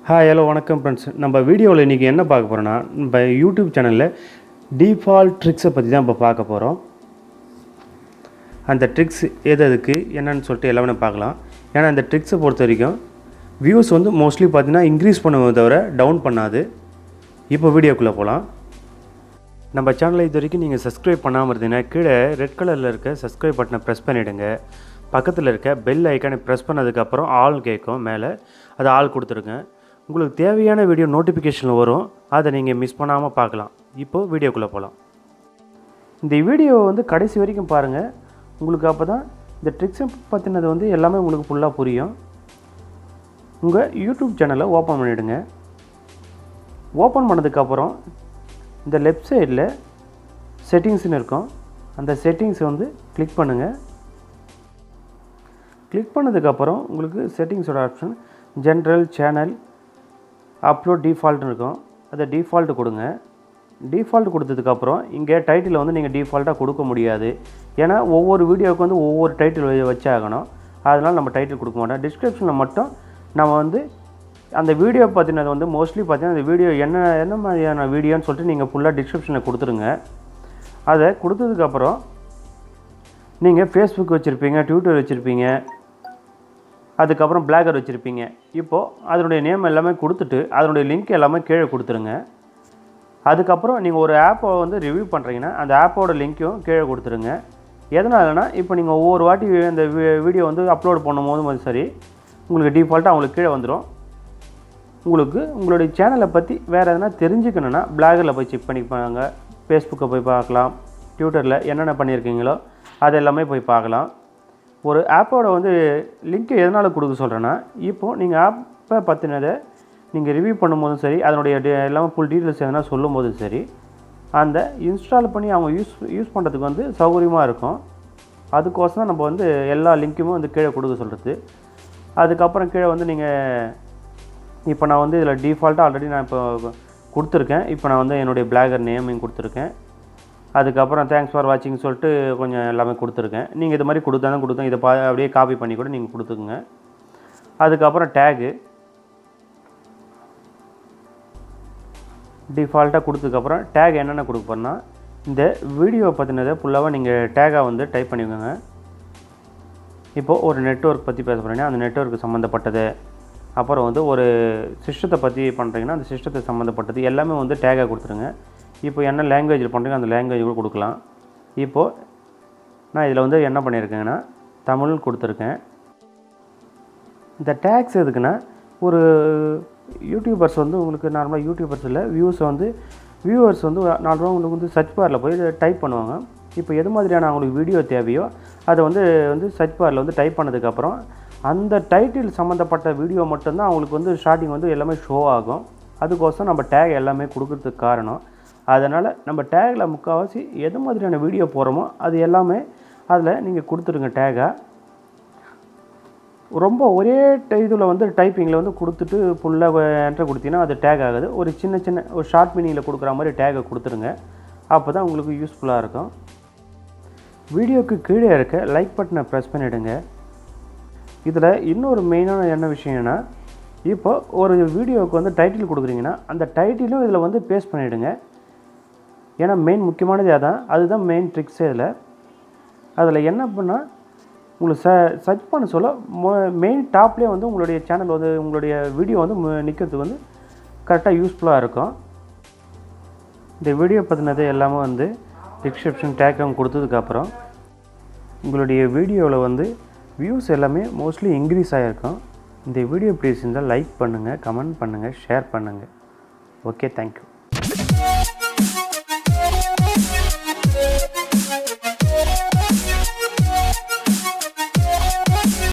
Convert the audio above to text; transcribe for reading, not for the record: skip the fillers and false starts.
Hi hello வணக்கம் friends. நம்ம வீடியோவில் இன்றைக்கி என்ன பார்க்க போகிறோன்னா, நம்ம யூடியூப் சேனலில் டிஃபால்ட் ட்ரிக்ஸை பற்றி தான் இப்போ பார்க்க போகிறோம். அந்த ட்ரிக்ஸ் எதுக்கு என்னன்னு சொல்லிட்டு எல்லாமே பார்க்கலாம். ஏன்னா அந்த ட்ரிக்ஸை பொறுத்த வரைக்கும் வியூஸ் வந்து மோஸ்ட்லி பார்த்திங்கன்னா இன்க்ரீஸ் பண்ணுவதை தவிர டவுன் பண்ணாது. இப்போ வீடியோக்குள்ளே போகலாம். நம்ம சேனலை இது வரைக்கும் நீங்கள் சப்ஸ்கிரைப் பண்ணாமல் இருந்தீங்கன்னா கீழே ரெட் கலரில் இருக்க சப்ஸ்கிரைப் பட்டனை ப்ரெஸ் பண்ணிவிடுங்க. பக்கத்தில் இருக்க பெல் ஐக்கானை ப்ரெஸ் பண்ணதுக்கப்புறம் ஆல் கேட்கும், மேலே அது ஆல் கொடுத்துருங்க. உங்களுக்கு தேவையான வீடியோ நோட்டிஃபிகேஷனில் வரும், அதை நீங்கள் மிஸ் பண்ணாமல் பார்க்கலாம். இப்போது வீடியோக்குள்ளே போகலாம். இந்த வீடியோவை வந்து கடைசி வரைக்கும் பாருங்கள். உங்களுக்கு அப்போ தான் இந்த ட்ரிக்ஸை பற்றினது வந்து எல்லாமே உங்களுக்கு ஃபுல்லாக புரியும். உங்கள் யூடியூப் சேனலை ஓப்பன் பண்ணிவிடுங்க. ஓப்பன் பண்ணதுக்கப்புறம் இந்த லெஃப்ட் சைடில் செட்டிங்ஸ்னு இருக்கும், அந்த செட்டிங்ஸை வந்து கிளிக் பண்ணுங்கள். கிளிக் பண்ணதுக்கப்புறம் உங்களுக்கு செட்டிங்ஸோட ஆப்ஷன் ஜென்ரல், சேனல், அப்லோட், டிஃபால்ட்னு இருக்கும். அதை டிஃபால்ட் கொடுங்க. டிஃபால்ட் கொடுத்ததுக்கப்புறம் இங்கே டைட்டில் வந்து நீங்கள் டிஃபால்ட்டாக கொடுக்க முடியாது. ஏன்னா ஒவ்வொரு வீடியோவுக்கு வந்து ஒவ்வொரு டைட்டில் வச்சு ஆகணும். அதனால் நம்ம டைட்டில் கொடுக்க மாட்டோம். டிஸ்கிரிப்ஷனில் மட்டும் நம்ம வந்து அந்த வீடியோ பற்றினது வந்து மோஸ்ட்லி பார்த்தீங்கன்னா அந்த வீடியோ என்ன மாதிரியான வீடியோன்னு சொல்லிட்டு நீங்கள் ஃபுல்லாக டிஸ்கிரிப்ஷனில் கொடுத்துருங்க. அதை கொடுத்ததுக்கப்புறம் நீங்கள் ஃபேஸ்புக் வச்சுருப்பீங்க, ட்விட்டர் வச்சுருப்பீங்க, அதுக்கப்புறம் பிளாகர் வச்சுருப்பீங்க. இப்போது அதனுடைய நேம் எல்லாமே கொடுத்துட்டு அதனுடைய லிங்க் எல்லாமே கீழே கொடுத்துருங்க. அதுக்கப்புறம் நீங்கள் ஒரு ஆப்பை வந்து ரிவ்யூ பண்ணுறீங்கன்னா அந்த ஆப்போட லிங்க்கும் கீழே கொடுத்துருங்க. எதனாலனா இப்போ நீங்கள் ஒவ்வொரு வாட்டி அந்த வீடியோ வந்து அப்லோட் பண்ணும்போதும் சரி உங்களுக்கு டிஃபால்ட்டாக அவங்களுக்கு கீழே வந்துடும். உங்களுக்கு உங்களுடைய சேனலை பற்றி வேறு எதனா தெரிஞ்சுக்கணுன்னா பிளாகரில் போய் செக் பண்ணிப்பாங்க, ஃபேஸ்புக்கை போய் பார்க்கலாம், ட்விட்டரில் என்னென்ன பண்ணியிருக்கீங்களோ அது எல்லாமே போய் பார்க்கலாம். ஒரு ஆப்போட வந்து லிங்க்கு எதனால் கொடுக்க சொல்கிறேன்னா, இப்போது நீங்கள் ஆப்பை பற்றினதை நீங்கள் ரிவ்யூ பண்ணும்போதும் சரி, அதனுடைய எல்லாமே ஃபுல் டீட்டெயில்ஸ் எதனா சொல்லும்போதும் சரி, அந்த இன்ஸ்டால் பண்ணி அவங்க யூஸ் பண்ணுறதுக்கு வந்து சௌகரியமாக இருக்கும். அதுக்கோசரம் நம்ம வந்து எல்லா லிங்க்குமே வந்து கீழே கொடுக்க சொல்கிறது. அதுக்கப்புறம் கீழே வந்து நீங்கள் இப்போ நான் வந்து இதில் டிஃபால்ட்டாக ஆல்ரெடி நான் இப்போ கொடுத்துருக்கேன். இப்போ நான் வந்து என்னுடைய பிளாகர் நேமையும் கொடுத்துருக்கேன். அதுக்கப்புறம் தேங்க்ஸ் ஃபார் வாட்சிங் சொல்லிட்டு கொஞ்சம் எல்லாமே கொடுத்துருக்கேன். நீங்கள் இது மாதிரி கொடுத்தேன் இதை அப்படியே காப்பி பண்ணி கூட நீங்கள் கொடுத்துக்குங்க. அதுக்கப்புறம் டேகு டிஃபால்ட்டாக கொடுத்ததுக்கப்புறம் டேக் என்னென்ன கொடுக்க போகிறேன்னா, இந்த வீடியோவை பற்றினதை ஃபுல்லாக நீங்கள் டேகாக வந்து டைப் பண்ணிக்கோங்க. இப்போது ஒரு நெட்வொர்க் பற்றி பேச போகிறீங்கன்னா அந்த நெட்வொர்க்கு சம்மந்தப்பட்டது, அப்புறம் வந்து ஒரு சிஸ்டத்தை பற்றி பண்ணுறீங்கன்னா அந்த சிஸ்டத்தை சம்மந்தப்பட்டது எல்லாமே வந்து டேகாக கொடுத்துருங்க. இப்போ என்ன லாங்குவேஜில் பண்ணுறீங்க அந்த லாங்குவேஜ் கூட கொடுக்கலாம். இப்போது நான் இதில் வந்து என்ன பண்ணியிருக்கேங்கன்னா தமிழ் கொடுத்துருக்கேன். இந்த டேக்ஸ் எதுக்குன்னா, ஒரு யூடியூபர்ஸ் வந்து உங்களுக்கு நார்மலாக யூடியூபர்ஸ் இல்லை வியூவர்ஸ் வந்து நார்மலாக உங்களுக்கு வந்து சர்ச் பாரில் போய் டைப் பண்ணுவாங்க. இப்போ எது மாதிரியான அவங்களுக்கு வீடியோ தேவையோ அதை வந்து சர்ச் பாரில் வந்து டைப் பண்ணதுக்கப்புறம் அந்த டைட்டில் சம்மந்தப்பட்ட வீடியோ மட்டும்தான் அவங்களுக்கு வந்து ஸ்டார்டிங் வந்து எல்லாமே ஷோ ஆகும். அதுக்கோசரம் நம்ம டேக் எல்லாமே கொடுக்கறதுக்கு காரணம். அதனால் நம்ம டேகில் முக்கால்வாசி எது மாதிரியான வீடியோ போகிறோமோ அது எல்லாமே அதில் நீங்கள் கொடுத்துருங்க டேகாக. ரொம்ப ஒரே இதில் வந்து டைப்பிங்கில் வந்து கொடுத்துட்டு ஃபுல்லாக என்ட்ரு கொடுத்தீங்கன்னா அது டேக் ஆகுது. ஒரு சின்ன ஒரு ஷார்ட் மீனிங்கில் கொடுக்குற மாதிரி டேகை கொடுத்துருங்க. அப்போ தான் உங்களுக்கு யூஸ்ஃபுல்லாக இருக்கும். வீடியோவுக்கு கீழே இருக்க லைக் பட்டனை ப்ரெஸ் பண்ணிவிடுங்க. இதில் இன்னொரு மெயினான என்ன விஷயம்னா, இப்போ ஒரு வீடியோவுக்கு வந்து டைட்டில் கொடுக்குறீங்கன்னா அந்த டைட்டிலும் இதில் வந்து பேஸ்ட் பண்ணிவிடுங்க. ஏன்னா மெயின் முக்கியமானது அதுதான் மெயின் ட்ரிக்ஸே. அதில் என்ன பண்ணால் உங்களுக்கு சர்ச் பண்ண சொல்ல மெயின் டாப்லேயே வந்து உங்களுடைய சேனல் வந்து உங்களுடைய வீடியோ வந்து நிற்கிறதுக்கு வந்து கரெக்டாக யூஸ்ஃபுல்லாக இருக்கும். இந்த வீடியோ பற்றினது எல்லாமே வந்து டிஸ்கிரிப்ஷன் டேக்கம் கொடுத்ததுக்கப்புறம் உங்களுடைய வீடியோவில் வந்து வியூஸ் எல்லாமே மோஸ்ட்லி இன்க்ரீஸ் ஆகிருக்கும். இந்த வீடியோ பிடிச்சிருந்தால் லைக் பண்ணுங்கள், கமெண்ட் பண்ணுங்கள், ஷேர் பண்ணுங்கள். Okay, thank you.